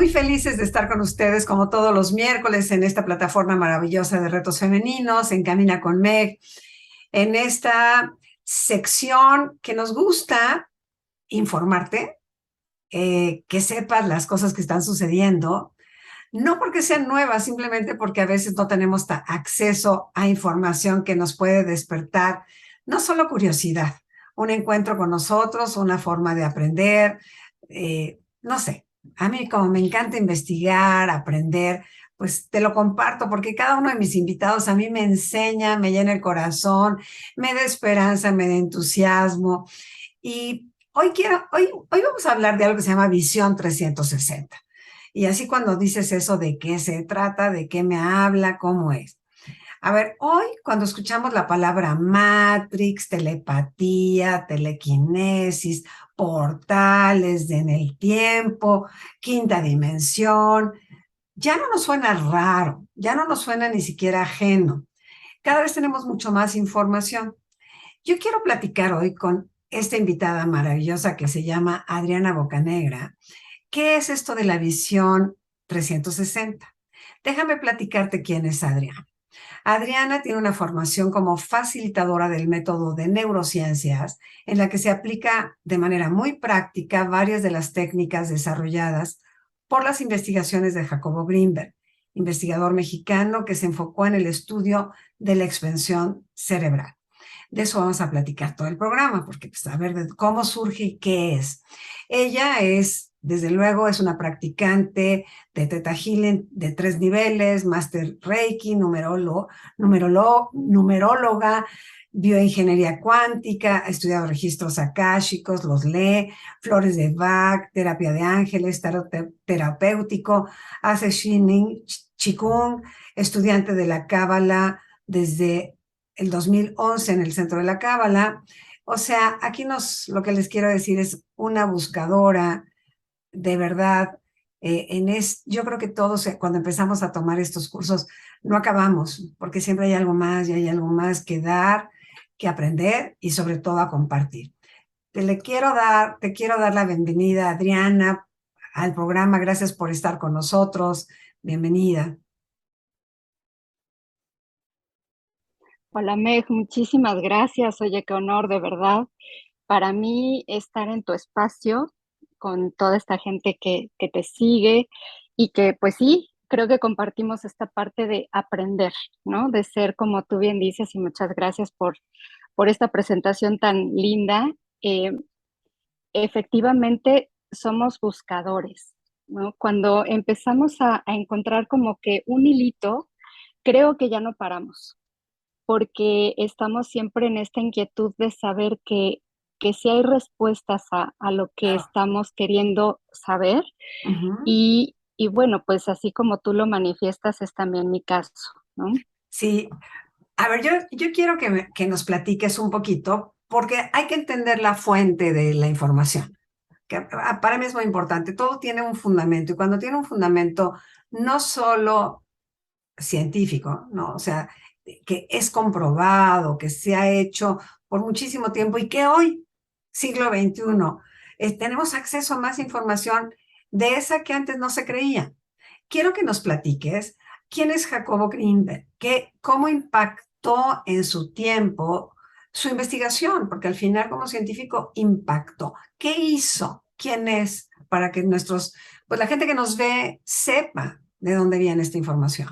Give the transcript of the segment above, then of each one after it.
muy felices de estar con ustedes como todos los miércoles en esta plataforma maravillosa de retos femeninos, en Camina con Meg, en esta sección que nos gusta informarte, que sepas las cosas que están sucediendo, no porque sean nuevas, simplemente porque a veces no tenemos acceso a información que nos puede despertar no solo curiosidad, un encuentro con nosotros, una forma de aprender, no sé, a mí como me encanta investigar, aprender, pues te lo comparto porque cada uno de mis invitados a mí me enseña, me llena el corazón, me da esperanza, me da entusiasmo. Y hoy vamos a hablar de algo que se llama Visión 360. Y así cuando dices eso, ¿de qué se trata? ¿De qué me habla? ¿Cómo es? A ver, hoy cuando escuchamos la palabra Matrix, telepatía, telequinesis, portales en el tiempo, quinta dimensión, ya no nos suena raro, ya no nos suena ni siquiera ajeno. Cada vez tenemos mucho más información. Yo quiero platicar hoy con esta invitada maravillosa que se llama Adriana Bocanegra. ¿Qué es esto de la visión 360? Déjame platicarte quién es Adriana. Adriana tiene una formación como facilitadora del método de neurociencias, en la que se aplica de manera muy práctica varias de las técnicas desarrolladas por las investigaciones de Jacobo Greenberg, investigador mexicano que se enfocó en el estudio de la expansión cerebral. De eso vamos a platicar todo el programa, porque pues, a ver cómo surge y qué es. Ella es, desde luego, es una practicante de Theta Healing de 3 niveles, Master Reiki, numeróloga, bioingeniería cuántica, ha estudiado registros akáshicos, los lee, flores de Bach, terapia de ángeles, tarot terapéutico, hace Shining, Qigong, estudiante de la Cábala desde el 2011 en el Centro de la Cábala. O sea, aquí lo que les quiero decir es una buscadora, de verdad. Yo creo que todos cuando empezamos a tomar estos cursos no acabamos, porque siempre hay algo más y hay algo más que dar, que aprender y sobre todo a compartir. Te quiero dar la bienvenida, Adriana, al programa. Gracias por estar con nosotros. Bienvenida. Hola Meg, muchísimas gracias. Oye, qué honor, de verdad. Para mí estar en tu espacio con toda esta gente que te sigue y que pues sí, creo que compartimos esta parte de aprender, ¿no? De ser como tú bien dices y muchas gracias por esta presentación tan linda. Eh, Efectivamente, somos buscadores, ¿no? Cuando empezamos a encontrar como que un hilito, creo que ya no paramos porque estamos siempre en esta inquietud de saber que si hay respuestas a lo que Claro. estamos queriendo saber Ujú. y bueno, pues así como tú lo manifiestas es también mi caso, ¿no? Sí, a ver, yo quiero que nos platiques un poquito, porque hay que entender la fuente de la información, que para mí es muy importante. Todo tiene un fundamento, y cuando tiene un fundamento no solo científico, ¿no? O sea, que es comprobado, que se ha hecho por muchísimo tiempo y que hoy, siglo XXI, tenemos acceso a más información de esa que antes no se creía. Quiero que nos platiques quién es Jacobo Greenberg, cómo impactó en su tiempo su investigación, porque al final como científico impactó. ¿Qué hizo? ¿Quién es? Para que pues la gente que nos ve sepa de dónde viene esta información.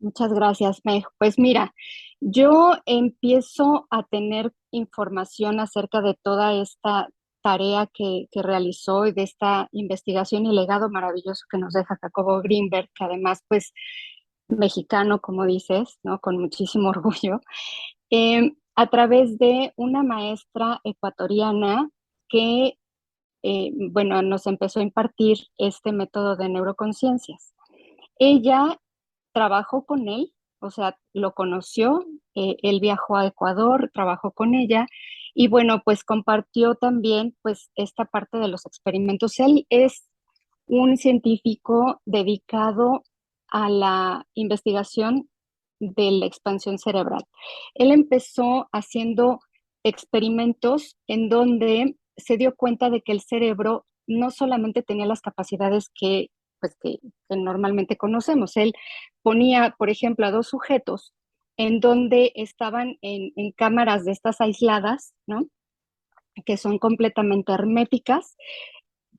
Muchas gracias, Meg. Pues mira, yo empiezo a tener información acerca de toda esta tarea que realizó y de esta investigación y legado maravilloso que nos deja Jacobo Greenberg, que además, pues, mexicano, como dices, ¿no? Con muchísimo orgullo, a través de una maestra ecuatoriana que, bueno, nos empezó a impartir este método de neuroconciencias. Ella trabajó con él, o sea, lo conoció, él viajó a Ecuador, trabajó con ella y bueno, pues compartió también pues esta parte de los experimentos. Él es un científico dedicado a la investigación de la expansión cerebral. Él empezó haciendo experimentos en donde se dio cuenta de que el cerebro no solamente tenía las capacidades pues que normalmente conocemos. Él ponía, por ejemplo, a dos sujetos en donde estaban en cámaras de estas aisladas, ¿no? Que son completamente herméticas.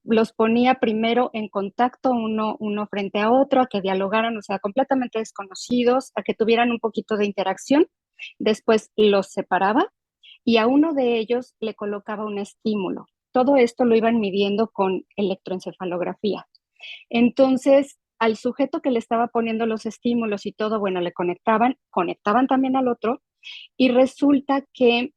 Los ponía primero en contacto uno frente a otro, a que dialogaran, o sea, completamente desconocidos, a que tuvieran un poquito de interacción. Después los separaba y a uno de ellos le colocaba un estímulo. Todo esto lo iban midiendo con electroencefalografía. Entonces, al sujeto que le estaba poniendo los estímulos y todo, bueno, le conectaban también al otro, y resulta que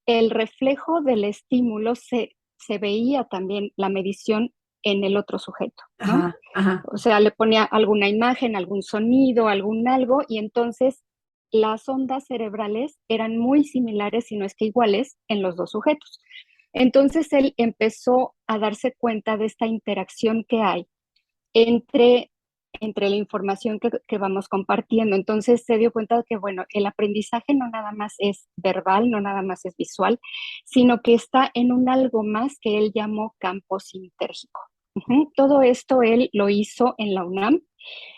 el reflejo del estímulo se veía también la medición en el otro sujeto, ¿no? Ajá, ajá. O sea, le ponía alguna imagen, algún sonido, algún algo, y entonces las ondas cerebrales eran muy similares, si no es que iguales, en los dos sujetos. Entonces él empezó a darse cuenta de esta interacción que hay entre, entre la información que vamos compartiendo. Entonces se dio cuenta de que, bueno, el aprendizaje no nada más es verbal, no nada más es visual, sino que está en un algo más que él llamó campo sintérgico. Todo esto él lo hizo en la UNAM.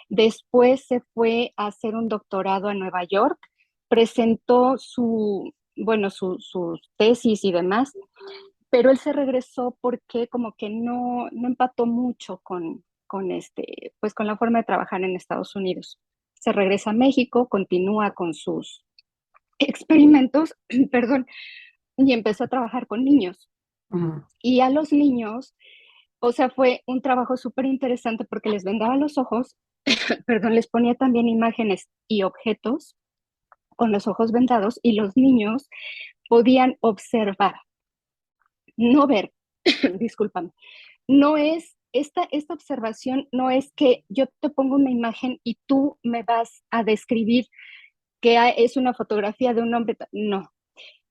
Después se fue a hacer un doctorado a Nueva York, presentó su tesis y demás, pero él se regresó porque como que no empató mucho pues con la forma de trabajar en Estados Unidos. Se regresa a México, continúa con sus experimentos, perdón, y empezó a trabajar con niños. Ujú. Y a los niños, o sea, fue un trabajo súper interesante porque les vendaba los ojos, perdón, les ponía también imágenes y objetos con los ojos vendados y los niños podían observar, no ver, discúlpame, no es, esta observación no es que yo te pongo una imagen y tú me vas a describir que es una fotografía de un hombre, no,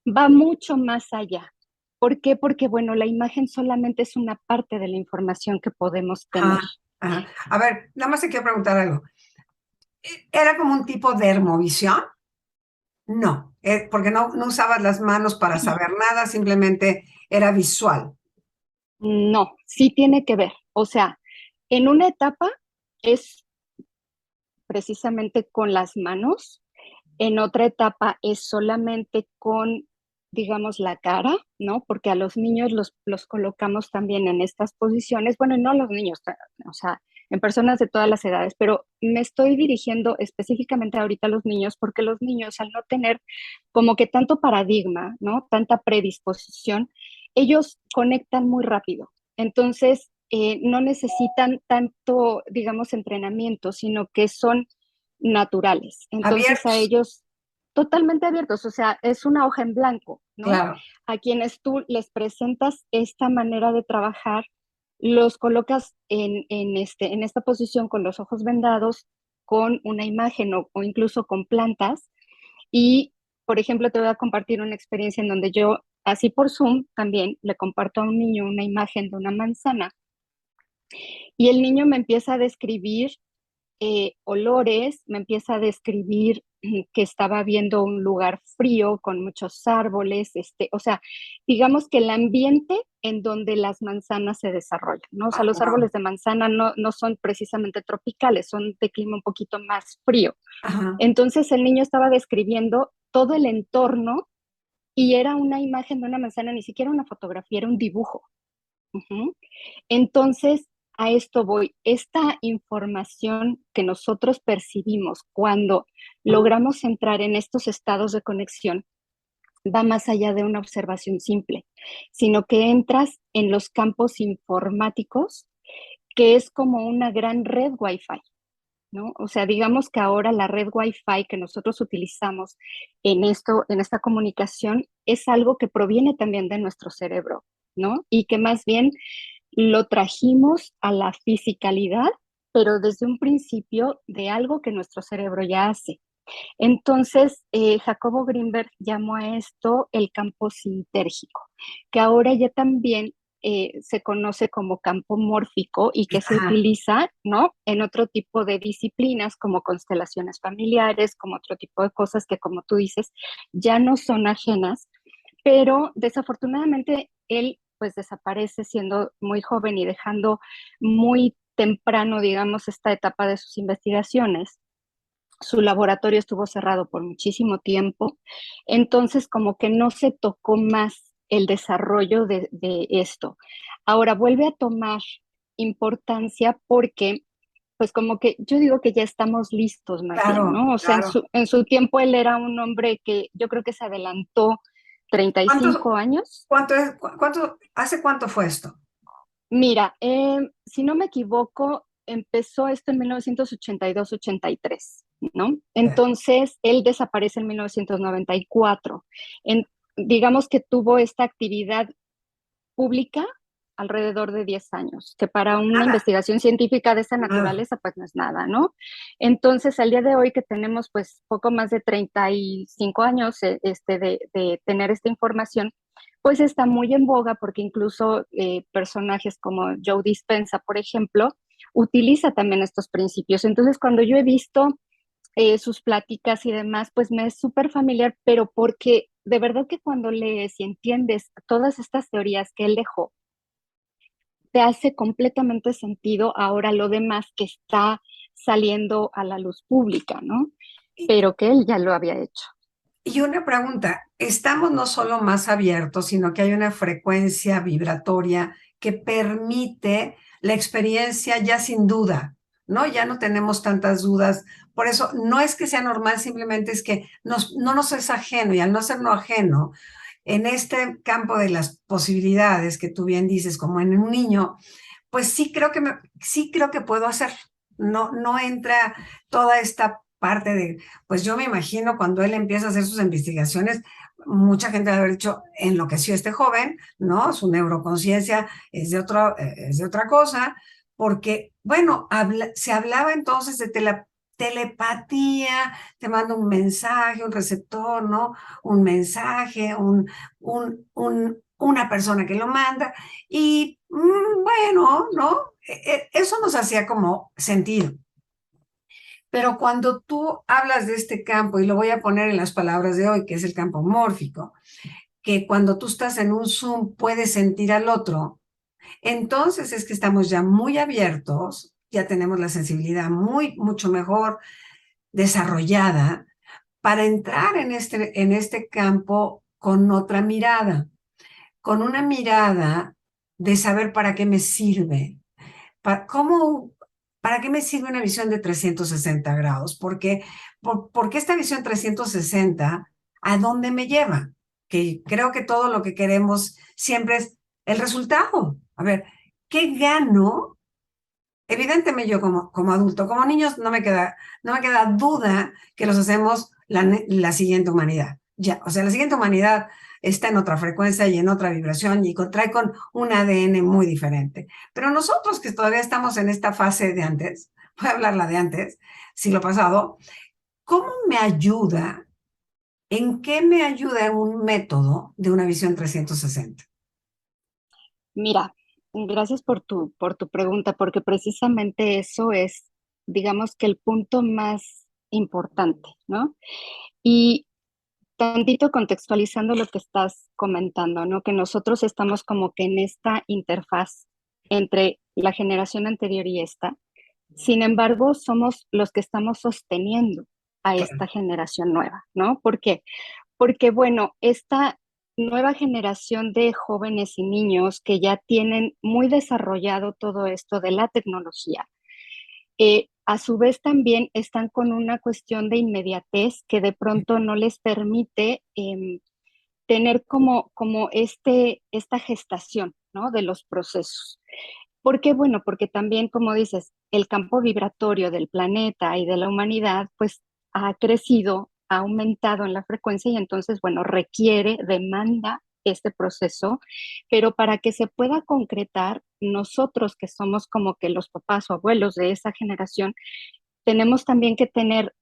va mucho más allá. ¿Por qué? Porque, bueno, la imagen solamente es una parte de la información que podemos tener. Ajá, ajá. A ver, nada más te quiero preguntar algo. ¿Era como un tipo de dermovisión? No, porque no usabas las manos para saber nada, simplemente era visual. No, sí tiene que ver. O sea, en una etapa es precisamente con las manos, en otra etapa es solamente con, digamos, la cara, ¿no? Porque a los niños los colocamos también en estas posiciones, bueno, no a los niños, o sea, en personas de todas las edades, pero me estoy dirigiendo específicamente ahorita a los niños porque los niños al no tener como que tanto paradigma, ¿no? Tanta predisposición, ellos conectan muy rápido. Entonces, no necesitan tanto, digamos, entrenamiento, sino que son naturales. Entonces a Abiertos, ellos totalmente abiertos, o sea, es una hoja en blanco, ¿no? claro. A quienes tú les presentas esta manera de trabajar, los colocas en esta posición con los ojos vendados, con una imagen o incluso con plantas. Y, por ejemplo, te voy a compartir una experiencia en donde yo, así por Zoom, también le comparto a un niño una imagen de una manzana y el niño me empieza a describir olores, me empieza a describir que estaba viendo un lugar frío con muchos árboles, o sea, digamos que el ambiente en donde las manzanas se desarrollan, ¿no? O sea, Ah, los wow. árboles de manzana no son precisamente tropicales, son de clima un poquito más frío. Ajá. Entonces el niño estaba describiendo todo el entorno y era una imagen de una manzana, ni siquiera una fotografía, era un dibujo. Ujú. Entonces, a esto voy. Esta información que nosotros percibimos cuando logramos entrar en estos estados de conexión va más allá de una observación simple, sino que entras en los campos informáticos, que es como una gran red Wi-Fi, ¿no? O sea, digamos que ahora la red Wi-Fi que nosotros utilizamos en esta comunicación es algo que proviene también de nuestro cerebro, ¿no? Y que más bien lo trajimos a la fisicalidad, pero desde un principio de algo que nuestro cerebro ya hace. Entonces, Jacobo Greenberg llamó a esto el campo sintérgico, que ahora ya también se conoce como campo mórfico y que se Ajá. utiliza, ¿no? En otro tipo de disciplinas como constelaciones familiares, como otro tipo de cosas que, como tú dices, ya no son ajenas, pero desafortunadamente él pues desaparece siendo muy joven y dejando muy temprano, digamos, esta etapa de sus investigaciones. Su laboratorio estuvo cerrado por muchísimo tiempo, entonces como que no se tocó más el desarrollo de esto. Ahora vuelve a tomar importancia porque, pues como que yo digo que ya estamos listos más bien, Claro, ¿no? O sea, claro. en su tiempo él era un hombre que yo creo que se adelantó treinta y ¿Cuánto, cinco años. hace cuánto fue esto? Mira, si no me equivoco, empezó esto en 1982-83, ¿no? Eh, Entonces, él desaparece en 1994. En, digamos que tuvo esta actividad pública alrededor de 10 años, que para una Nada, investigación científica de esta nada. naturaleza, pues no es nada, ¿no? Entonces, al día de hoy que tenemos pues poco más de 35 años de tener esta información, pues está muy en boga porque incluso personajes como Joe Dispenza, por ejemplo, utiliza también estos principios. Entonces, cuando yo he visto sus pláticas y demás, pues me es súper familiar, pero porque de verdad que cuando lees y entiendes todas estas teorías que él dejó, te hace completamente sentido ahora lo demás que está saliendo a la luz pública, ¿no? Y, Pero que él ya lo había hecho. y una pregunta, estamos no solo más abiertos, sino que hay una frecuencia vibratoria que permite la experiencia ya sin duda, ¿no? Ya no tenemos tantas dudas. Por eso no es que sea normal, simplemente es que no nos es ajeno y al no ser no ajeno, en este campo de las posibilidades que tú bien dices, como en un niño, pues sí creo que puedo hacer. No entra toda esta parte de, pues yo me imagino cuando él empieza a hacer sus investigaciones, mucha gente va a haber dicho, enloqueció este joven, ¿no? Su neuroconciencia es de otra cosa, porque, bueno, se hablaba entonces de telepatía, te manda un mensaje, un receptor, ¿no? Un mensaje, una persona que lo manda, y bueno, ¿no? Eso nos hacía como sentido. Pero cuando tú hablas de este campo, y lo voy a poner en las palabras de hoy, que es el campo mórfico, que cuando tú estás en un Zoom puedes sentir al otro, entonces es que estamos ya muy abiertos, ya tenemos la sensibilidad mucho mejor desarrollada para entrar en este campo con otra mirada, con una mirada de saber para qué me sirve, ¿cómo, para qué me sirve una visión de 360 grados? Porque esta visión 360, ¿a dónde me lleva? Que creo que todo lo que queremos siempre es el resultado. A ver, ¿qué gano? Evidentemente yo como adulto, como niños no me queda duda que los hacemos la siguiente humanidad. Ya, o sea, la siguiente humanidad está en otra frecuencia y en otra vibración y trae con un ADN muy diferente. Pero nosotros que todavía estamos en esta fase de antes, voy a hablar la de antes, siglo pasado, ¿cómo me ayuda? ¿En qué me ayuda un método de una visión 360? Mira, gracias por tu pregunta, porque precisamente eso es, digamos que el punto más importante, ¿no? Y tantito contextualizando lo que estás comentando, ¿no? Que nosotros estamos como que en esta interfaz entre la generación anterior y esta. Sin embargo, somos los que estamos sosteniendo a esta generación nueva, ¿no? ¿Por qué? Porque, bueno, esta nueva generación de jóvenes y niños que ya tienen muy desarrollado todo esto de la tecnología, a su vez también están con una cuestión de inmediatez que de pronto no les permite tener como esta gestación, ¿no? De los procesos. ¿Por qué? Bueno, porque también, como dices, el campo vibratorio del planeta y de la humanidad, pues ha crecido, ha aumentado en la frecuencia y entonces, bueno, requiere, demanda este proceso, pero para que se pueda concretar, nosotros que somos como que los papás o abuelos de esa generación, tenemos también que tener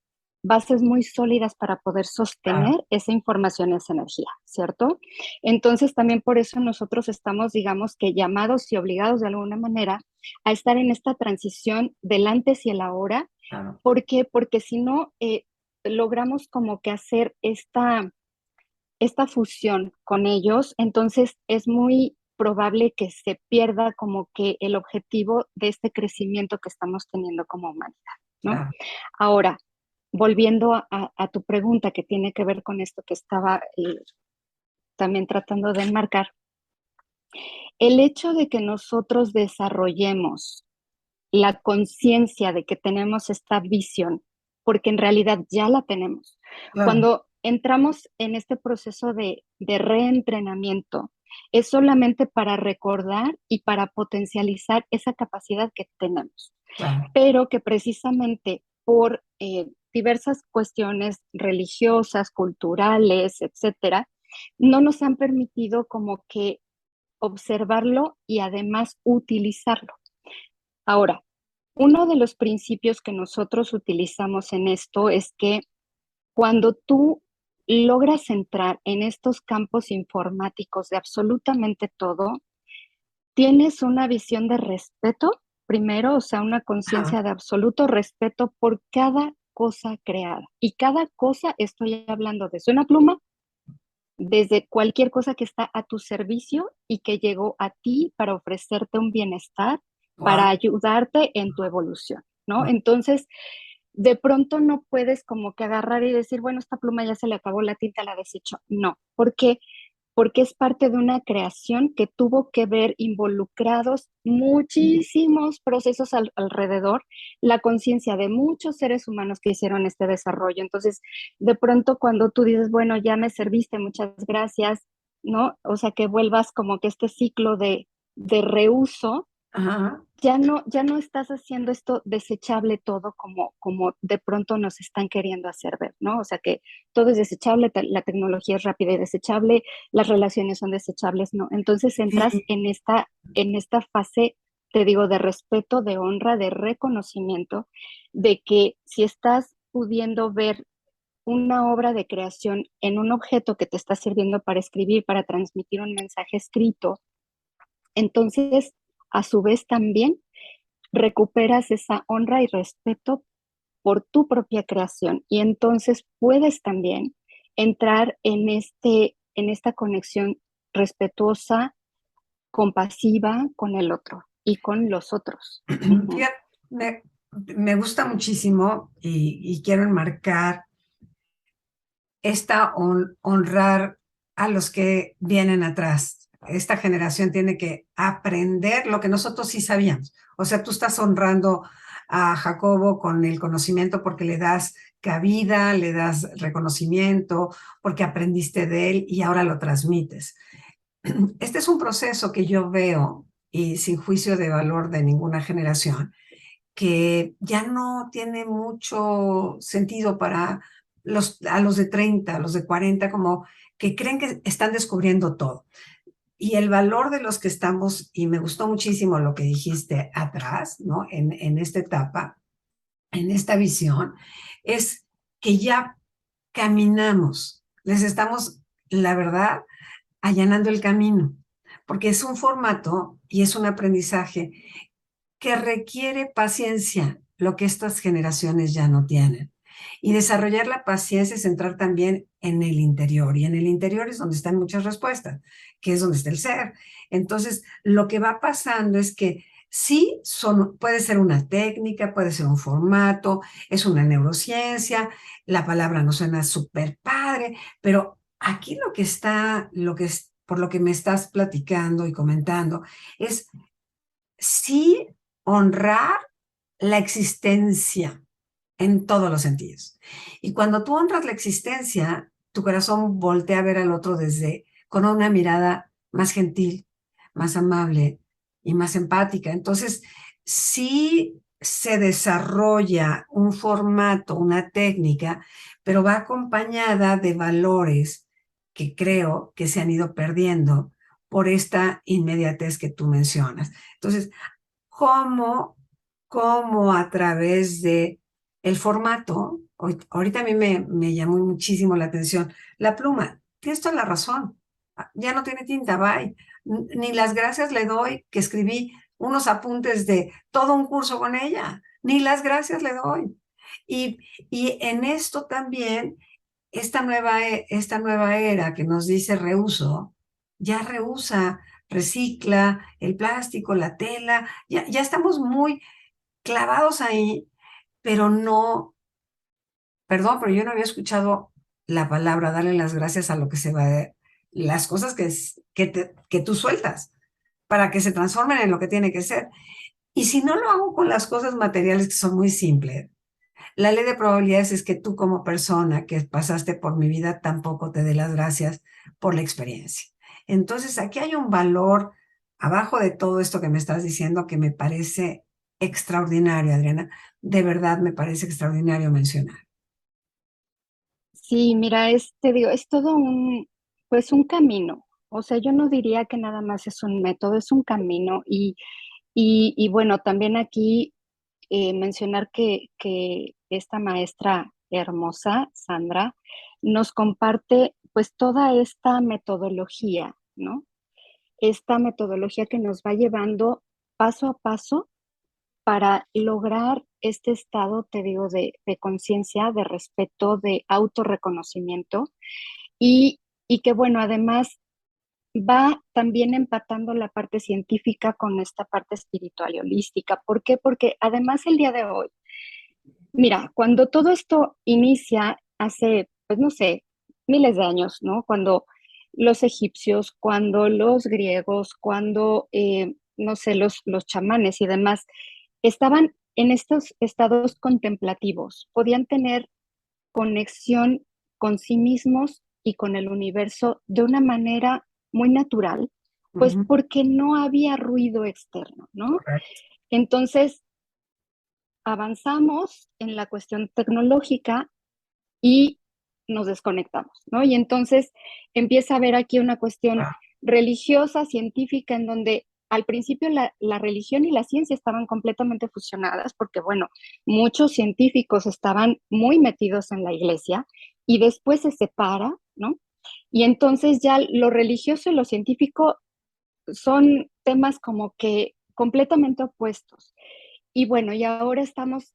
bases muy sólidas para poder Claro, sostener esa información, esa energía, ¿cierto? Entonces también por eso nosotros estamos, digamos que llamados y obligados de alguna manera a estar en esta transición del antes y el ahora. claro. ¿Por qué? Porque si no, logramos como que hacer esta fusión con ellos, entonces es muy probable que se pierda como que el objetivo de este crecimiento que estamos teniendo como humanidad, ¿no? Claro. Ahora, volviendo a tu pregunta que tiene que ver con esto que estaba también tratando de enmarcar, el hecho de que nosotros desarrollemos la conciencia de que tenemos esta visión, porque en realidad ya la tenemos. Claro. Cuando entramos en este proceso de reentrenamiento, es solamente para recordar y para potencializar esa capacidad que tenemos, Claro. pero que precisamente por diversas cuestiones religiosas, culturales, etcétera, no nos han permitido como que observarlo y además utilizarlo. Ahora, uno de los principios que nosotros utilizamos en esto es que cuando tú logras entrar en estos campos informáticos de absolutamente todo, tienes una visión de respeto, primero, o sea, una Ajá. conciencia de absoluto respeto por cada cosa creada. Y cada cosa, estoy hablando desde una pluma, desde cualquier cosa que está a tu servicio y que llegó a ti para ofrecerte un bienestar, Wow. para ayudarte en tu evolución, ¿no? Wow. Entonces, de pronto no puedes como que agarrar y decir, bueno, esta pluma ya se le acabó la tinta, la desecho. No, porque es parte de una creación que tuvo que ver involucrados muchísimos procesos alrededor, la conciencia de muchos seres humanos que hicieron este desarrollo. Entonces, de pronto cuando tú dices, bueno, ya me serviste, muchas gracias, ¿no? O sea, que vuelvas como que este ciclo de reuso, Ajá. ya no estás haciendo esto desechable todo como de pronto nos están queriendo hacer ver, ¿no? O sea que todo es desechable, la tecnología es rápida y desechable, las relaciones son desechables, ¿no? Entonces entras Sí. en esta fase, te digo, de respeto, de honra, de reconocimiento, de que si estás pudiendo ver una obra de creación en un objeto que te está sirviendo para escribir, para transmitir un mensaje escrito, entonces a su vez también recuperas esa honra y respeto por tu propia creación y entonces puedes también entrar en esta conexión respetuosa, compasiva con el otro y con los otros. Ujú. Fíjate, me gusta muchísimo y quiero enmarcar esta honrar a los que vienen atrás. Esta generación tiene que aprender lo que nosotros sí sabíamos. O sea, tú estás honrando a Jacobo con el conocimiento porque le das cabida, le das reconocimiento, porque aprendiste de él y ahora lo transmites. Este es un proceso que yo veo, y sin juicio de valor de ninguna generación, que ya no tiene mucho sentido para a los de 30, a los de 40, como que creen que están descubriendo todo. Y el valor de los que estamos, y me gustó muchísimo lo que dijiste atrás, ¿no? En esta etapa, en esta visión, es que ya caminamos, les estamos, la verdad, allanando el camino, porque es un formato y es un aprendizaje que requiere paciencia, lo que estas generaciones ya no tienen. Y desarrollar la paciencia es entrar también en el interior, y en el interior es donde están muchas respuestas, que es donde está el ser. Entonces, lo que va pasando es que sí, puede ser una técnica, puede ser un formato, es una neurociencia, la palabra no suena súper padre, pero aquí lo que está, por lo que me estás platicando y comentando, es sí honrar la existencia en todos los sentidos. Y cuando tú honras la existencia, tu corazón voltea a ver al otro con una mirada más gentil, más amable y más empática. Entonces, sí se desarrolla un formato, una técnica, pero va acompañada de valores que creo que se han ido perdiendo por esta inmediatez que tú mencionas. Entonces, ¿cómo, cómo a través de el formato? Ahorita a mí me llamó muchísimo la atención la pluma. Tienes toda la razón. Ya no tiene tinta, bye. Ni las gracias le doy, que escribí unos apuntes de todo un curso con ella. Ni las gracias le doy. Y, y en esto también, esta nueva era que nos dice reuso, ya rehúsa recicla el plástico, la tela, ya estamos muy clavados ahí, pero no, perdón, pero yo no había escuchado la palabra darle las gracias a lo que se va, las cosas que tú sueltas para que se transformen en lo que tiene que ser. Y si no lo hago con las cosas materiales que son muy simples, la ley de probabilidades es que tú como persona que pasaste por mi vida tampoco te dé las gracias por la experiencia. Entonces, aquí hay un valor abajo de todo esto que me estás diciendo que me parece extraordinario, Adriana. De verdad me parece extraordinario mencionar. Sí, mira, te digo, es todo pues un camino. O sea, yo no diría que nada más es un método, es un camino. Y bueno, también aquí mencionar que esta maestra hermosa, Sandra, nos comparte pues toda esta metodología, ¿no? Esta metodología que nos va llevando paso a paso para lograr este estado, te digo, de conciencia, de respeto, de autorreconocimiento y que, bueno, además va también empatando la parte científica con esta parte espiritual y holística. ¿Por qué? Porque además el día de hoy, mira, cuando todo esto inicia hace, pues no sé, miles de años, ¿no? Cuando los egipcios, cuando los griegos, cuando, no sé, los chamanes y demás estaban en estos estados contemplativos, podían tener conexión con sí mismos y con el universo de una manera muy natural, pues Ujú, porque no había ruido externo, ¿no? correcto. Entonces, avanzamos en la cuestión tecnológica y nos desconectamos, ¿no? Y entonces empieza a haber aquí una cuestión Ah, religiosa, científica, en donde al principio la religión y la ciencia estaban completamente fusionadas, porque bueno, muchos científicos estaban muy metidos en la iglesia y después se separa, ¿no? Y entonces ya lo religioso y lo científico son temas como que completamente opuestos. Y bueno, y ahora estamos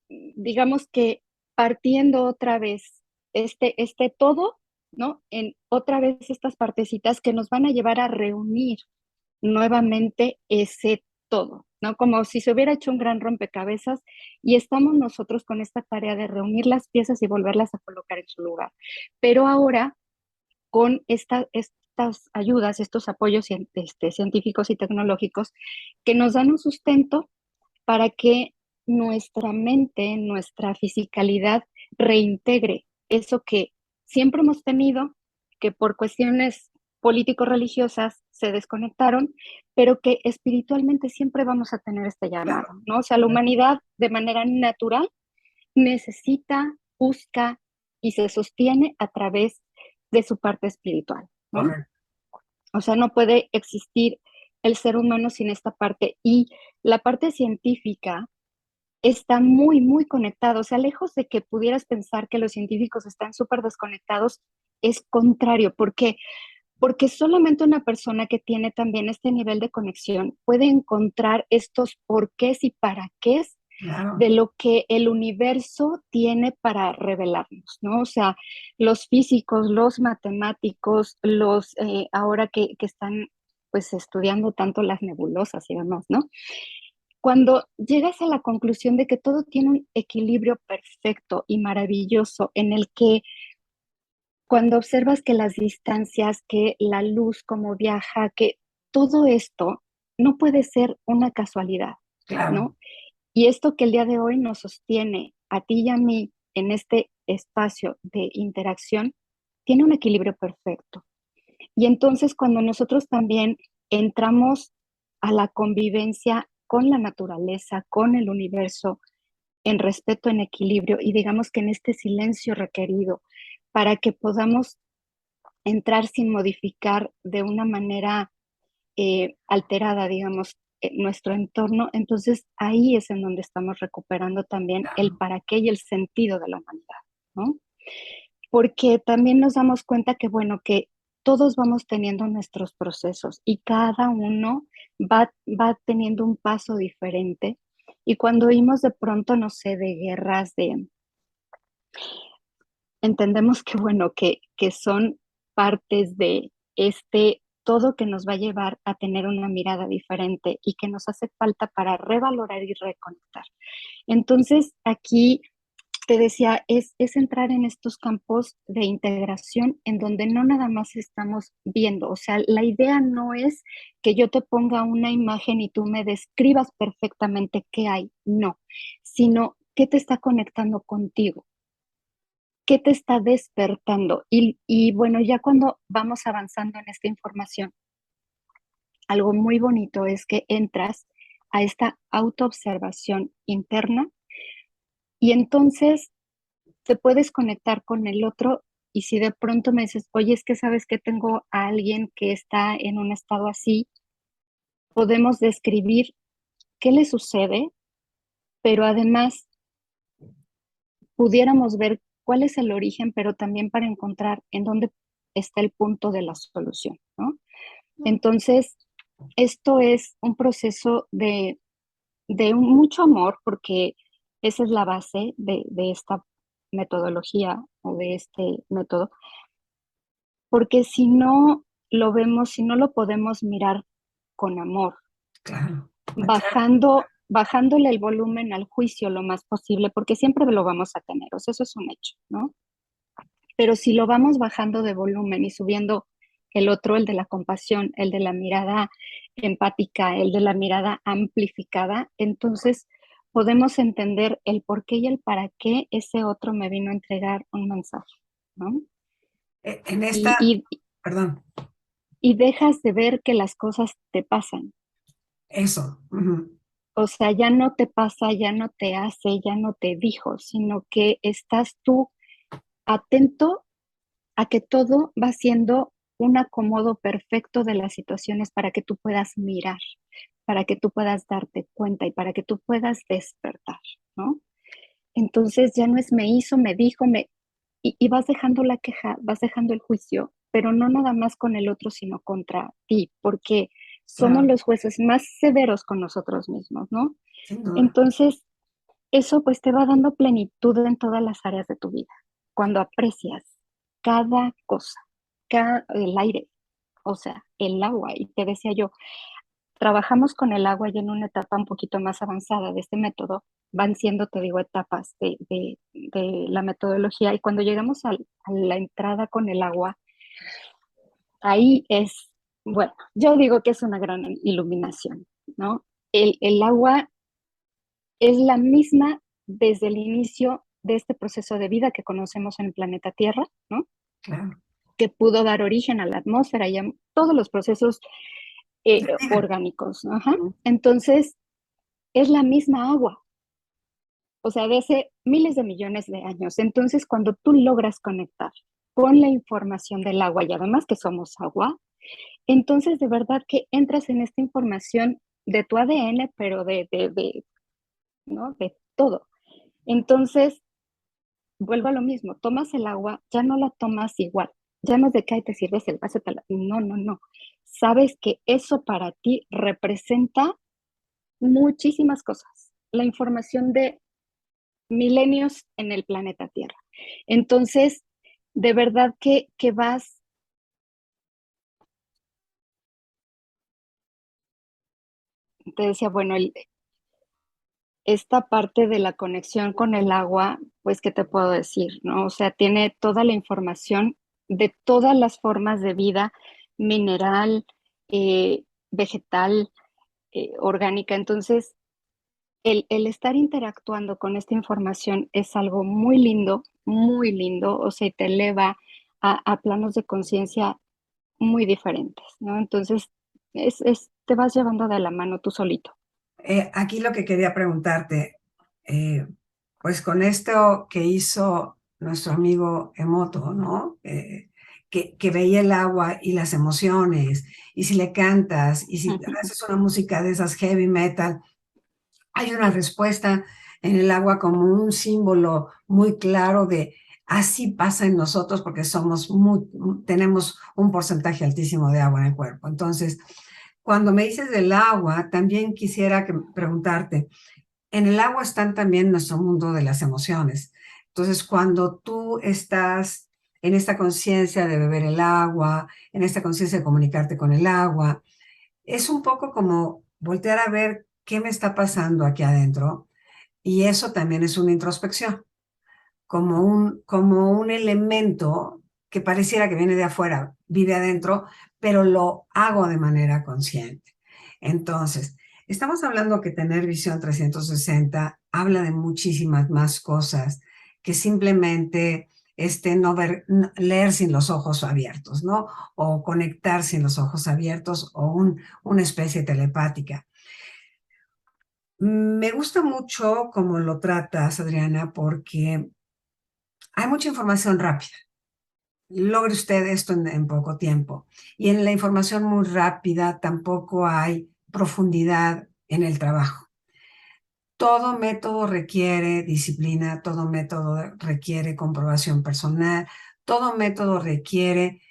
digamos que partiendo otra vez este todo, ¿no? En otra vez estas partecitas que nos van a llevar a reunir nuevamente ese todo, ¿no? Como si se hubiera hecho un gran rompecabezas y estamos nosotros con esta tarea de reunir las piezas y volverlas a colocar en su lugar. Pero ahora con estas ayudas, estos apoyos científicos y tecnológicos que nos dan un sustento para que nuestra mente, nuestra fisicalidad reintegre eso que siempre hemos tenido, que por cuestiones político-religiosas se desconectaron, pero que espiritualmente siempre vamos a tener este llamado, claro. ¿no? O sea, la humanidad de manera natural necesita, busca y se sostiene a través de su parte espiritual, ¿no? Correcto. O sea, no puede existir el ser humano sin esta parte. Y la parte científica está muy, muy conectado. O sea, lejos de que pudieras pensar que los científicos están súper desconectados, es contrario. ¿Por qué? Porque solamente una persona que tiene también este nivel de conexión puede encontrar estos porqués y para qué Claro. de lo que el universo tiene para revelarnos, ¿no? O sea, los físicos, los matemáticos, ahora que están pues estudiando tanto las nebulosas y demás, ¿no? Cuando llegas a la conclusión de que todo tiene un equilibrio perfecto y maravilloso en el que cuando observas que las distancias, que la luz, cómo viaja, que todo esto no puede ser una casualidad, Claro. ¿no? Y esto que el día de hoy nos sostiene a ti y a mí en este espacio de interacción, tiene un equilibrio perfecto. Y entonces cuando nosotros también entramos a la convivencia con la naturaleza, con el universo, en respeto, en equilibrio y digamos que en este silencio requerido para que podamos entrar sin modificar de una manera alterada, digamos, nuestro entorno, entonces ahí es en donde estamos recuperando también el para qué y el sentido de la humanidad, ¿no? Porque también nos damos cuenta que, bueno, que todos vamos teniendo nuestros procesos y cada uno va teniendo un paso diferente. Y cuando oímos de pronto, no sé, de guerras, entendemos que, bueno, que son partes de este todo que nos va a llevar a tener una mirada diferente y que nos hace falta para revalorar y reconectar. Entonces, aquí te decía, es entrar en estos campos de integración en donde no nada más estamos viendo, o sea, la idea no es que yo te ponga una imagen y tú me describas perfectamente qué hay, no, sino qué te está conectando contigo, qué te está despertando. Y bueno, ya cuando vamos avanzando en esta información, algo muy bonito es que entras a esta autoobservación interna y entonces te puedes conectar con el otro y si de pronto me dices, oye, es que sabes que tengo a alguien que está en un estado así, podemos describir qué le sucede, pero además pudiéramos ver cuál es el origen, pero también para encontrar en dónde está el punto de la solución, ¿no? Entonces, esto es un proceso de mucho amor, porque esa es la base de esta metodología o de este método, porque si no lo vemos, si no lo podemos mirar con amor, Claro, claro. bajándole el volumen al juicio lo más posible, porque siempre lo vamos a tener, o sea, eso es un hecho, ¿no? Pero si lo vamos bajando de volumen y subiendo el otro, el de la compasión, el de la mirada empática, el de la mirada amplificada, entonces podemos entender el por qué y el para qué ese otro me vino a entregar un mensaje, ¿no? En Y, esta, y, perdón, y dejas de ver que las cosas te pasan. eso. Ujú. O sea, ya no te pasa, ya no te hace, ya no te dijo, sino que estás tú atento a que todo va siendo un acomodo perfecto de las situaciones para que tú puedas mirar, para que tú puedas darte cuenta y para que tú puedas despertar, ¿no? Entonces ya no es me hizo, me dijo, y vas dejando la queja, vas dejando el juicio, pero no nada más con el otro, sino contra ti, porque somos Claro, los jueces más severos con nosotros mismos, ¿no? sin duda. Entonces, eso pues te va dando plenitud en todas las áreas de tu vida. Cuando aprecias cada cosa, el aire, o sea, el agua. Y te decía yo, trabajamos con el agua ya en una etapa un poquito más avanzada de este método. Van siendo, te digo, etapas de la metodología. Y cuando llegamos a la entrada con el agua, ahí es, bueno, yo digo que es una gran iluminación, ¿no? El agua es la misma desde el inicio de este proceso de vida que conocemos en el planeta Tierra, ¿no? Claro. Que pudo dar origen a la atmósfera y a todos los procesos orgánicos. Ajá. Ujú. Entonces, es la misma agua, o sea, de hace miles de millones de años. Entonces, cuando tú logras conectar con la información del agua y además que somos agua, entonces de verdad que entras en esta información de tu ADN, pero ¿no? De todo. Entonces, vuelvo a lo mismo, tomas el agua, ya no la tomas igual, ya no es de que ahí te sirves el vaso, no, no, no. Sabes que eso para ti representa muchísimas cosas, la información de milenios en el planeta Tierra. Entonces, de verdad que vas, te decía, bueno, esta parte de la conexión con el agua, pues, ¿qué te puedo decir? ¿No? O sea, tiene toda la información de todas las formas de vida, mineral, vegetal, orgánica. Entonces, el estar interactuando con esta información es algo muy lindo, o sea, te eleva a planos de conciencia muy diferentes, ¿no? Entonces, te vas llevando de la mano tú solito. Aquí lo que quería preguntarte, eh, pues con esto que hizo nuestro amigo Emoto, ¿no? Que veía el agua y las emociones, y si le cantas, y si haces una música de esas heavy metal, hay una respuesta en el agua como un símbolo muy claro de así pasa en nosotros porque tenemos un porcentaje altísimo de agua en el cuerpo. Entonces, cuando me dices del agua, también quisiera preguntarte, en el agua están también nuestro mundo de las emociones. Entonces, cuando tú estás en esta conciencia de beber el agua, en esta conciencia de comunicarte con el agua. Es un poco como voltear a ver qué me está pasando aquí adentro, y eso también es una introspección, como un elemento que pareciera que viene de afuera, vive adentro, pero lo hago de manera consciente. Entonces, estamos hablando que tener visión 360 habla de muchísimas más cosas que simplemente no ver, leer sin los ojos abiertos, ¿no? O conectar sin los ojos abiertos, o una especie telepática. Me gusta mucho cómo lo tratas, Adriana, porque hay mucha información rápida. Logre usted esto en poco tiempo. Y en la información muy rápida tampoco hay profundidad en el trabajo. Todo método requiere disciplina, todo método requiere comprobación personal, todo método requiere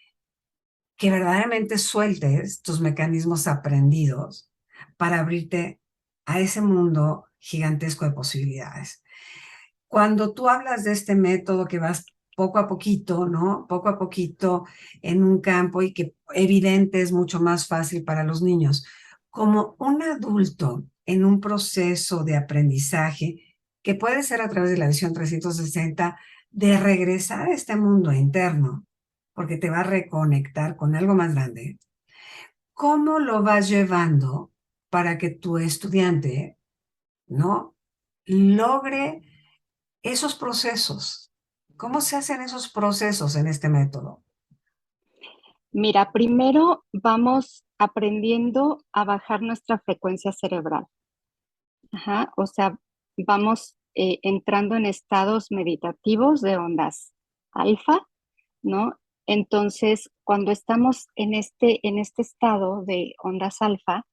que verdaderamente sueltes tus mecanismos aprendidos para abrirte a ese mundo gigantesco de posibilidades. Cuando tú hablas de este método que vas poco a poquito, ¿no? Poco a poquito en un campo, y que evidente es mucho más fácil para los niños. Como un adulto en un proceso de aprendizaje, que puede ser a través de la visión 360, de regresar a este mundo interno, porque te va a reconectar con algo más grande. ¿Cómo lo vas llevando para que tu estudiante, ¿no?, logre esos procesos? ¿Cómo se hacen esos procesos en este método? Mira, primero vamos aprendiendo a bajar nuestra frecuencia cerebral. Ajá, o sea, vamos entrando en estados meditativos de ondas alfa, ¿no? Entonces, cuando estamos en este estado de ondas alfa,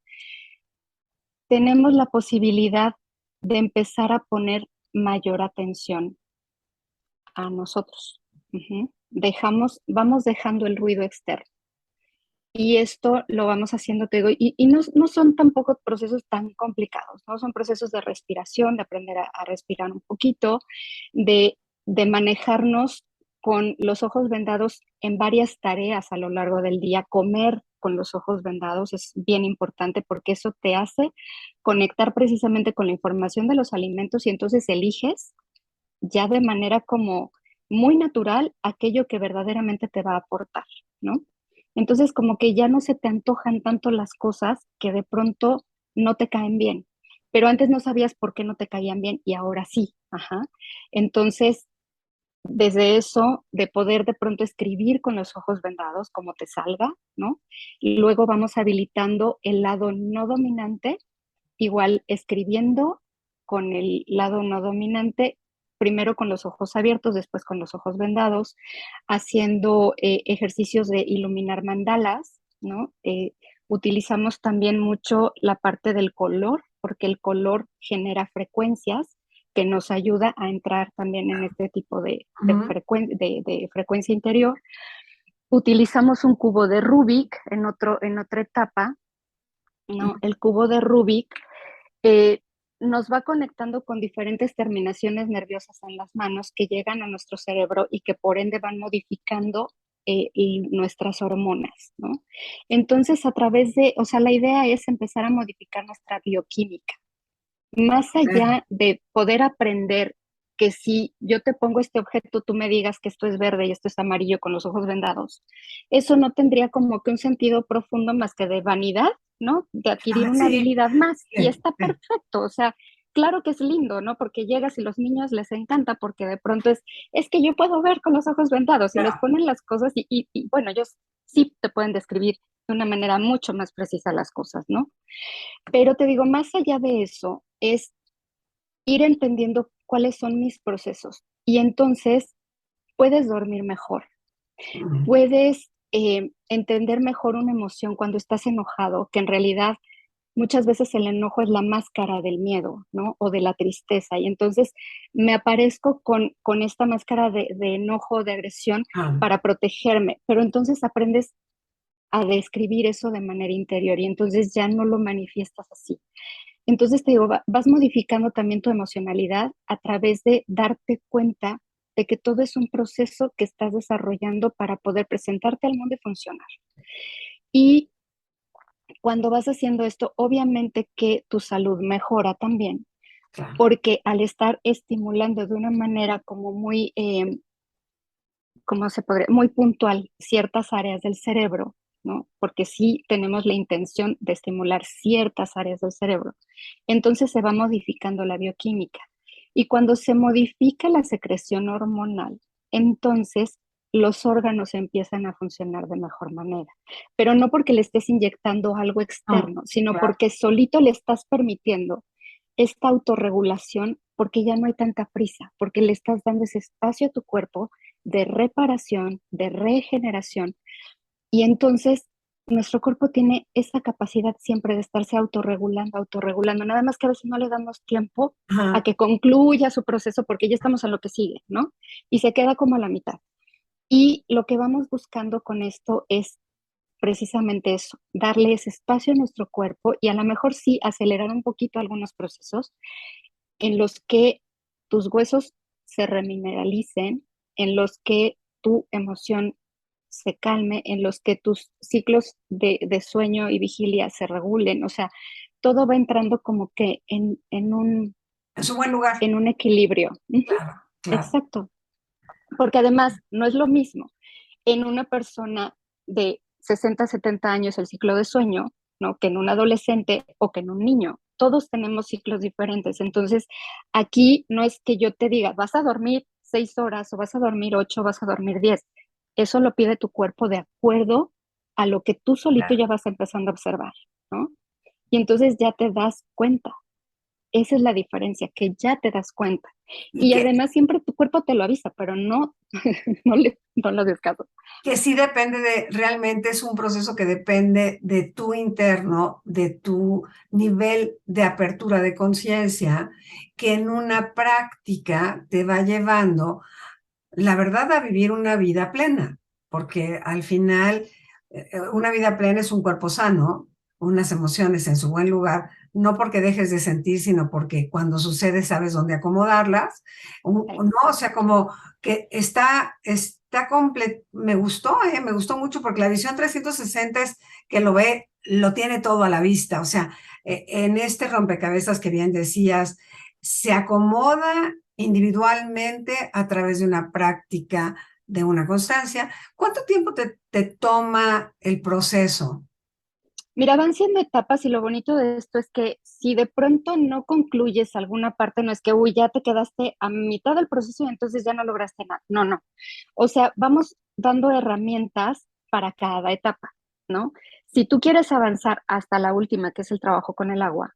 tenemos la posibilidad de empezar a poner mayor atención a nosotros. Ujú. Vamos dejando el ruido externo. Y esto lo vamos haciendo, te digo, y no son tampoco procesos tan complicados, ¿no? Son procesos de respiración, de aprender a respirar un poquito, de manejarnos con los ojos vendados en varias tareas a lo largo del día. Comer con los ojos vendados es bien importante porque eso te hace conectar precisamente con la información de los alimentos, y entonces eliges ya de manera como muy natural aquello que verdaderamente te va a aportar, ¿no? Entonces, como que ya no se te antojan tanto las cosas que de pronto no te caen bien, pero antes no sabías por qué no te caían bien y ahora sí, ajá. Entonces, desde eso, de poder de pronto escribir con los ojos vendados, como te salga, ¿no? Y luego vamos habilitando el lado no dominante, igual escribiendo con el lado no dominante, primero con los ojos abiertos, después con los ojos vendados, haciendo ejercicios de iluminar mandalas, ¿no? Utilizamos también mucho la parte del color, porque el color genera frecuencias que nos ayuda a entrar también en este tipo Ujú. de frecuencia interior. Utilizamos un cubo de Rubik en otra etapa, ¿no? El cubo de Rubik eh, nos va conectando con diferentes terminaciones nerviosas en las manos que llegan a nuestro cerebro y que por ende van modificando y nuestras hormonas, ¿no? Entonces, o sea, la idea es empezar a modificar nuestra bioquímica. Más allá de poder aprender que si yo te pongo este objeto, tú me digas que esto es verde y esto es amarillo con los ojos vendados, eso no tendría como que un sentido profundo más que de vanidad, ¿no? De adquirir una Sí, habilidad más. Y sí, está sí. perfecto, o sea, claro que es lindo, ¿no? Porque llegas y los niños les encanta porque de pronto es que yo puedo ver con los ojos vendados y les No, ponen las cosas y bueno, ellos sí te pueden describir de una manera mucho más precisa las cosas, ¿no? Pero te digo, más allá de eso, es ir entendiendo cuáles son mis procesos y entonces puedes dormir mejor, mm, puedes entender mejor una emoción cuando estás enojado, que en realidad muchas veces el enojo es la máscara del miedo, ¿no? O de la tristeza. Y entonces me aparezco con esta máscara de enojo, de agresión ah, para protegerme, pero entonces aprendes a describir eso de manera interior y entonces ya no lo manifiestas así. Entonces te digo, vas modificando también tu emocionalidad a través de darte cuenta de que todo es un proceso que estás desarrollando para poder presentarte al mundo y funcionar. Y cuando vas haciendo esto, obviamente que tu salud mejora también, Claro. porque al estar estimulando de una manera como muy, ¿cómo se podría? Muy puntual ciertas áreas del cerebro, ¿no? Porque sí tenemos la intención de estimular ciertas áreas del cerebro. Entonces se va modificando la bioquímica. Y cuando se modifica la secreción hormonal, entonces los órganos empiezan a funcionar de mejor manera. Pero no porque le estés inyectando algo No, externo, sino claro. porque solito le estás permitiendo esta autorregulación porque ya no hay tanta prisa, porque le estás dando ese espacio a tu cuerpo de reparación, de regeneración. Y entonces nuestro cuerpo tiene esa capacidad siempre de estarse autorregulando, autorregulando. Nada más que a veces no le damos tiempo a Ajá. que concluya su proceso porque ya estamos en lo que sigue, ¿no? Y se queda como a la mitad. Y lo que vamos buscando con esto es precisamente eso, darle ese espacio a nuestro cuerpo y a lo mejor sí acelerar un poquito algunos procesos en los que tus huesos se remineralicen, en los que tu emoción se calme, en los que tus ciclos de sueño y vigilia se regulen. O sea, todo va entrando como que Es un buen lugar. en un equilibrio. Ujú, Claro, claro. exacto. Porque además no es lo mismo en una persona de 60, 70 años el ciclo de sueño, ¿no? Que en un adolescente o que en un niño. Todos tenemos ciclos diferentes. Entonces, aquí no es que yo te diga, vas a dormir 6 horas o vas a dormir 8 o vas a dormir 10. Eso lo pide tu cuerpo de acuerdo a lo que tú solito Claro. ya vas empezando a observar, ¿no? Y entonces ya te das cuenta. Esa es la diferencia, que ya te das cuenta. Y Y además siempre tu cuerpo te lo avisa, pero no, no lo descaso. que sí depende de, realmente es un proceso que depende de tu interno, de tu nivel de apertura de conciencia, que en una práctica te va llevando, la verdad, a vivir una vida plena, porque al final una vida plena es un cuerpo sano, unas emociones en su buen lugar, no porque dejes de sentir, sino porque cuando sucede sabes dónde acomodarlas, no, o sea, Exacto. como que me gustó mucho porque la visión 360 es que lo tiene todo a la vista, o sea, en este rompecabezas que bien decías, se acomoda individualmente a través de una práctica, de una constancia. ¿Cuánto tiempo te toma el proceso? Mira, van siendo etapas y lo bonito de esto es que si de pronto no concluyes alguna parte, no es que, uy, ya te quedaste a mitad del proceso y entonces ya no lograste nada. No, no. O sea, vamos dando herramientas para cada etapa, ¿no? Si tú quieres avanzar hasta la última, que es el trabajo con el agua,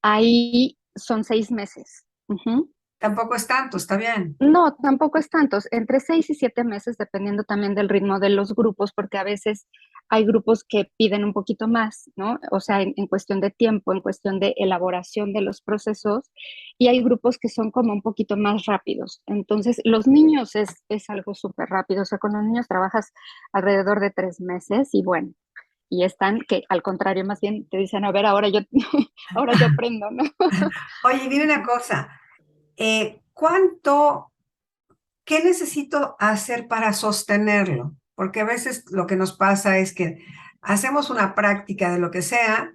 ahí son 6 meses. Ujú. Tampoco es tanto, está bien. No, tampoco es tantos, entre 6 y 7 meses, dependiendo también del ritmo de los grupos, porque a veces hay grupos que piden un poquito más, ¿no? O sea, en cuestión de tiempo, en cuestión de elaboración de los procesos, y hay grupos que son como un poquito más rápidos. Entonces, los niños es algo súper rápido, o sea, con los niños trabajas alrededor de 3 meses y bueno, y están que al contrario, más bien te dicen, a ver, ahora yo, ahora yo aprendo, ¿no? Oye, dime una cosa, ¿cuánto, qué necesito hacer para sostenerlo? Porque a veces lo que nos pasa es que hacemos una práctica de lo que sea,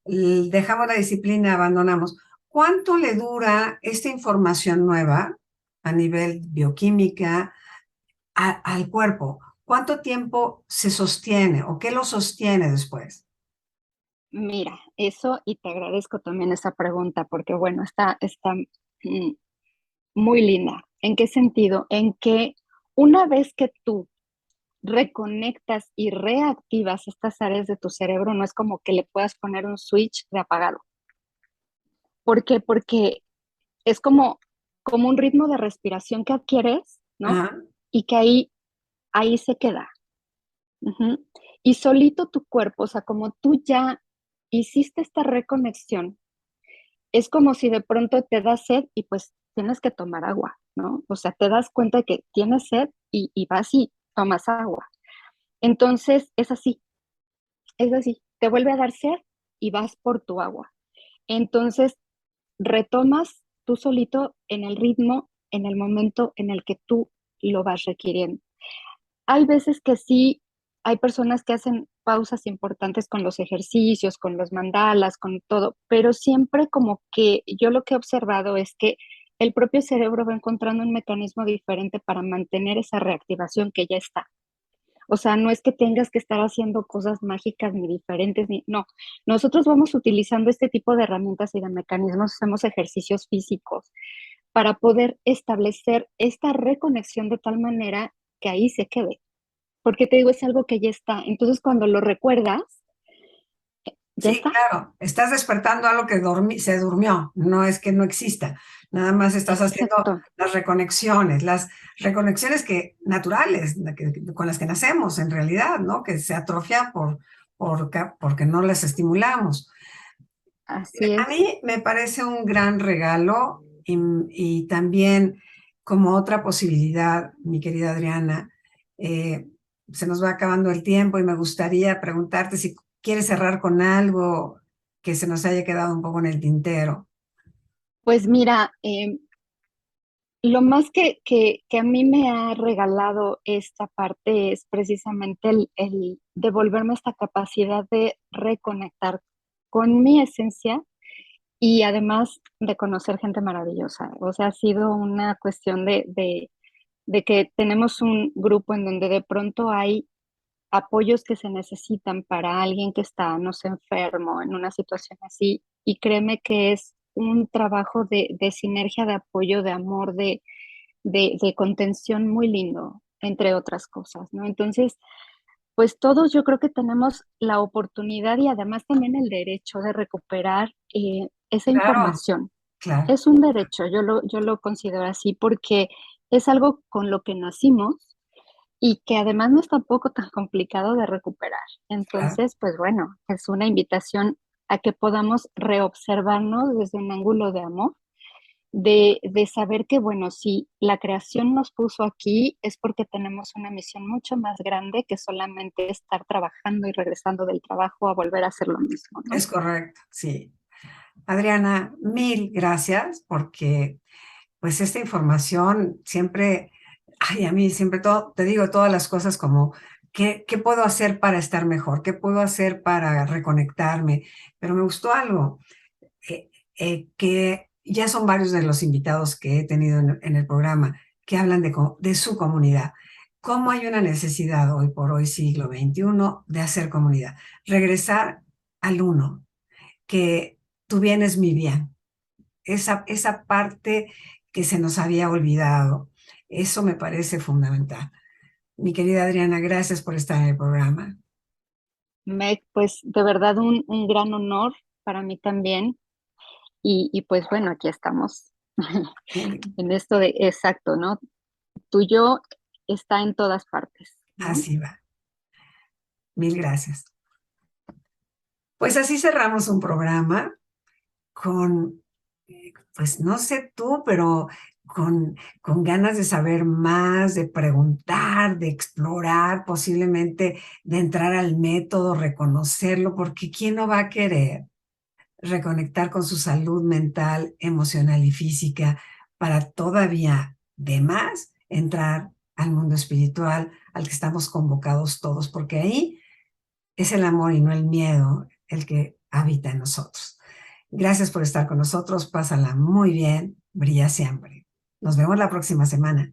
dejamos la disciplina, abandonamos. ¿Cuánto le dura esta información nueva a nivel bioquímica al cuerpo? ¿Cuánto tiempo se sostiene o qué lo sostiene después? Mira, eso, y te agradezco también esa pregunta, porque bueno, está muy linda. ¿En qué sentido? En que una vez que tú reconectas y reactivas estas áreas de tu cerebro, no es como que le puedas poner un switch de apagado. ¿Por qué? Porque es como un ritmo de respiración que adquieres, ¿no? Ajá. Y que ahí se queda. Ujú. Y solito tu cuerpo, o sea, como tú ya hiciste esta reconexión, es como si de pronto te da sed y pues tienes que tomar agua, ¿no? O sea, te das cuenta de que tienes sed y vas y tomas agua. Entonces, es así, te vuelve a dar sed y vas por tu agua. Entonces, retomas tú solito en el ritmo en el momento en el que tú lo vas requiriendo. Hay veces que sí, hay personas que hacen pausas importantes con los ejercicios, con los mandalas, con todo, pero siempre como que yo lo que he observado es que el propio cerebro va encontrando un mecanismo diferente para mantener esa reactivación que ya está. O sea, no es que tengas que estar haciendo cosas mágicas ni diferentes, ni, no. Nosotros vamos utilizando este tipo de herramientas y de mecanismos, hacemos ejercicios físicos para poder establecer esta reconexión de tal manera que ahí se quede. Porque te digo, es algo que ya está. Entonces, cuando lo recuerdas, ya Sí, está. claro, estás despertando algo que se durmió, no es que no exista, nada más estás haciendo Exacto. las reconexiones que naturales, con las que nacemos en realidad, ¿no? Que se atrofian porque no las estimulamos. Así A es. mí me parece un gran regalo y también como otra posibilidad, mi querida Adriana, eh, se nos va acabando el tiempo y me gustaría preguntarte si quieres cerrar con algo que se nos haya quedado un poco en el tintero. Pues mira, lo más que a mí me ha regalado esta parte es precisamente el devolverme esta capacidad de reconectar con mi esencia y además de conocer gente maravillosa. O sea, ha sido una cuestión de que tenemos un grupo en donde de pronto hay apoyos que se necesitan para alguien que está, no sé, enfermo, en una situación así. Y créeme que es un trabajo de sinergia, de apoyo, de amor, de contención muy lindo, entre otras cosas, ¿no? Entonces, pues todos yo creo que tenemos la oportunidad y además también el derecho de recuperar esa Claro, información. claro, Es un derecho, yo lo considero así, porque es algo con lo que nacimos y que además no es tampoco tan complicado de recuperar. claro. Entonces, pues bueno, es una invitación a que podamos reobservarnos desde un ángulo de amor, de saber que, bueno, si la creación nos puso aquí es porque tenemos una misión mucho más grande que solamente estar trabajando y regresando del trabajo a volver a hacer lo mismo, ¿no? Es correcto, sí. Adriana, mil gracias porque pues esta información siempre, ay, a mí siempre todo, te digo todas las cosas como, ¿qué puedo hacer para estar mejor? ¿Qué puedo hacer para reconectarme? Pero me gustó algo, que ya son varios de los invitados que he tenido en el programa que hablan de su comunidad. ¿Cómo hay una necesidad hoy por hoy, siglo XXI, de hacer comunidad? Regresar al uno, que tu bien es mi bien, esa parte que se nos había olvidado. Eso me parece fundamental. Mi querida Adriana, gracias por estar en el programa. Meg, pues de verdad un gran honor para mí también. Y pues bueno, aquí estamos en esto de exacto, ¿no? Tuyo está en todas partes, ¿no? Así va. Mil gracias. Pues así cerramos un programa con, pues no sé tú, pero con ganas de saber más, de preguntar, de explorar, posiblemente de entrar al método, reconocerlo, porque ¿quién no va a querer reconectar con su salud mental, emocional y física para todavía de más entrar al mundo espiritual al que estamos convocados todos? Porque ahí es el amor y no el miedo el que habita en nosotros. Gracias por estar con nosotros. Pásala muy bien. Brilla siempre. Nos vemos la próxima semana.